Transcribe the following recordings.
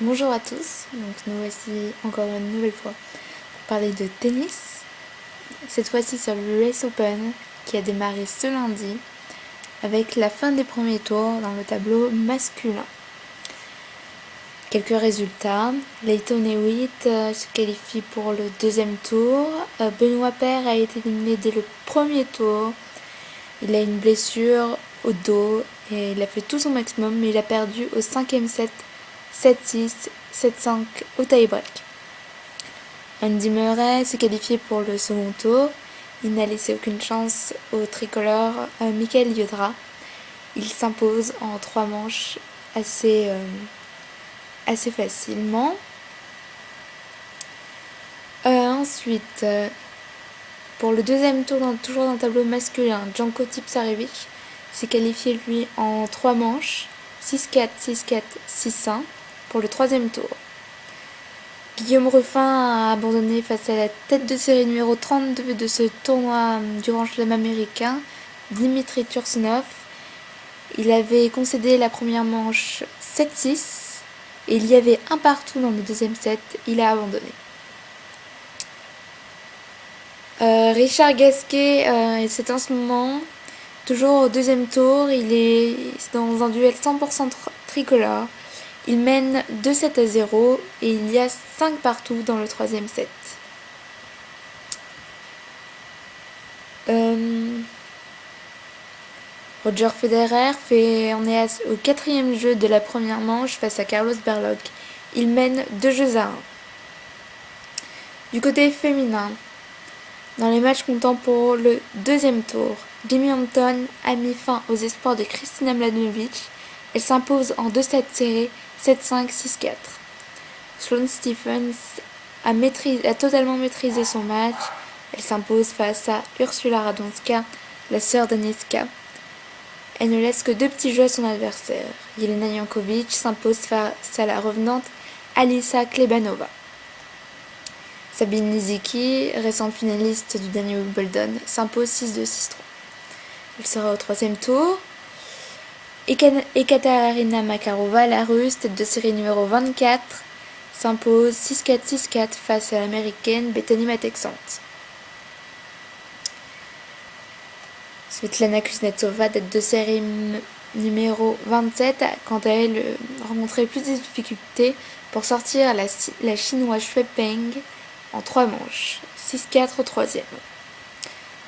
Bonjour à tous, donc nous voici encore une nouvelle fois pour parler de tennis. Cette fois-ci sur le US Open qui a démarré ce lundi avec la fin des premiers tours dans le tableau masculin. Quelques résultats. Lleyton Hewitt se qualifie pour le deuxième tour. Benoît Paire a été éliminé dès le premier tour. Il a une blessure au dos et il a fait tout son maximum, mais il a perdu au cinquième set 7-6, 7-5 au tie-break. Andy Murray s'est qualifié pour le second tour. Il n'a laissé aucune chance au tricolore Mikael Yodra. Il s'impose en 3 manches assez facilement. Ensuite, pour le deuxième tour, toujours dans le tableau masculin, Janko Tipsarevic s'est qualifié lui en 3 manches, 6-4, 6-4, 6-1 pour le troisième tour. Guillaume Ruffin a abandonné face à la tête de série numéro 32 de ce tournoi du Grand Chelem américain, Dimitri Tursunov. Il avait concédé la première manche 7-6 et il y avait un partout dans le deuxième set, il a abandonné. Richard Gasquet, c'est en ce moment toujours au deuxième tour, il est dans un duel 100% tricolore. Il mène 2-7-0 et il y a 5 partout dans le troisième set. Roger Federer on est au 4e jeu de la première manche face à Carlos Berlocq. Il mène 2-1. Du côté féminin, dans les matchs comptant pour le deuxième tour, Jamie Hampton a mis fin aux espoirs de Kristina Mladenovic. Elle s'impose en 2-7 serrés, 7-5, 6-4. Sloane Stephens a totalement maîtrisé son match. Elle s'impose face à Ursula Radonska, la sœur d'Agnieszka. Elle ne laisse que 2 petits jeux à son adversaire. Jelena Jankovic s'impose face à la revenante Alisa Klebanova. Sabine Lisicki, récente finaliste du dernier Wimbledon, s'impose 6-2, 6-3. Elle sera au 3e tour. Ekaterina Makarova, la russe, tête de série numéro 24, s'impose 6-4, 6-4 face à l'américaine Bethanie Mattek-Sands. Svetlana Kuznetsova, tête de série numéro 27, quant à elle rencontrait plus de difficultés pour sortir la chinoise Shui Peng en 3 manches, 6-4 au 3e.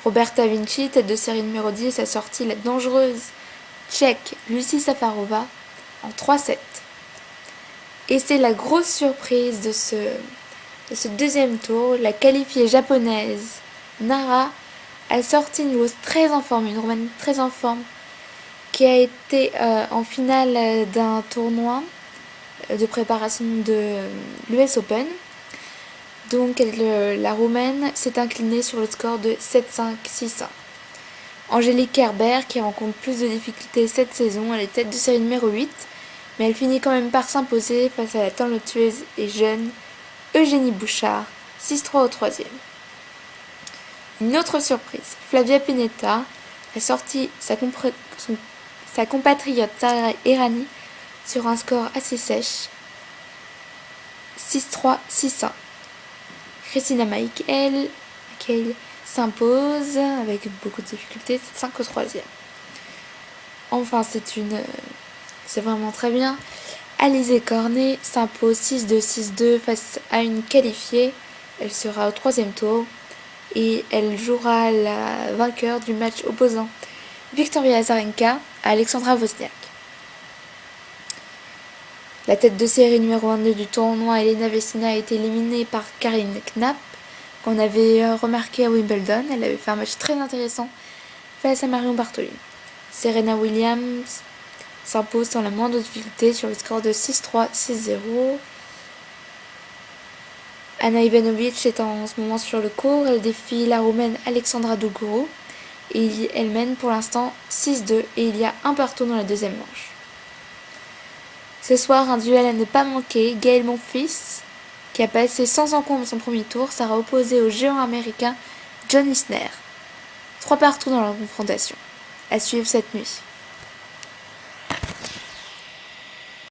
Roberta Vinci, tête de série numéro 10, a sorti la dangereuse tchèque Lucie Safarova en 3-7. Et c'est la grosse surprise de ce deuxième tour, la qualifiée japonaise Nara a sorti une joueuse très en forme, une roumaine très en forme, qui a été en finale d'un tournoi de préparation de l'US Open. Donc la roumaine s'est inclinée sur le score de 7-5, 6-1. Angélique Kerber, qui rencontre plus de difficultés cette saison, elle est tête de série numéro 8, mais elle finit quand même par s'imposer face à la talentueuse et jeune Eugénie Bouchard, 6-3 au 3e. Une autre surprise, Flavia Pennetta a sorti sa compatriote Sara Errani sur un score assez sèche, 6-3, 6-1. Christina Michael s'impose avec beaucoup de difficultés, 7-5 au 3e. Enfin, c'est vraiment très bien. Alizé Cornet s'impose 6-2, 6-2 face à une qualifiée. Elle sera au 3e tour et elle jouera la vainqueur du match opposant Victoria Azarenka à Alexandra Wozniak. La tête de série numéro 22 du tournoi, Elena Vesina, a été éliminée par Karine Knapp, qu'on avait remarqué à Wimbledon. Elle avait fait un match très intéressant face à Marion Bartoli. Serena Williams s'impose sans la moindre difficulté sur le score de 6-3, 6-0. Ana Ivanovic est en ce moment sur le court. Elle défie la Roumaine Alexandra Dulguru et elle mène pour l'instant 6-2 et il y a un partout dans la deuxième manche. Ce soir, un duel à ne pas manquer. Gaël Monfils, qui a passé sans encombre son premier tour, sera opposé au géant américain John Isner. 3 partout dans la confrontation. À suivre cette nuit.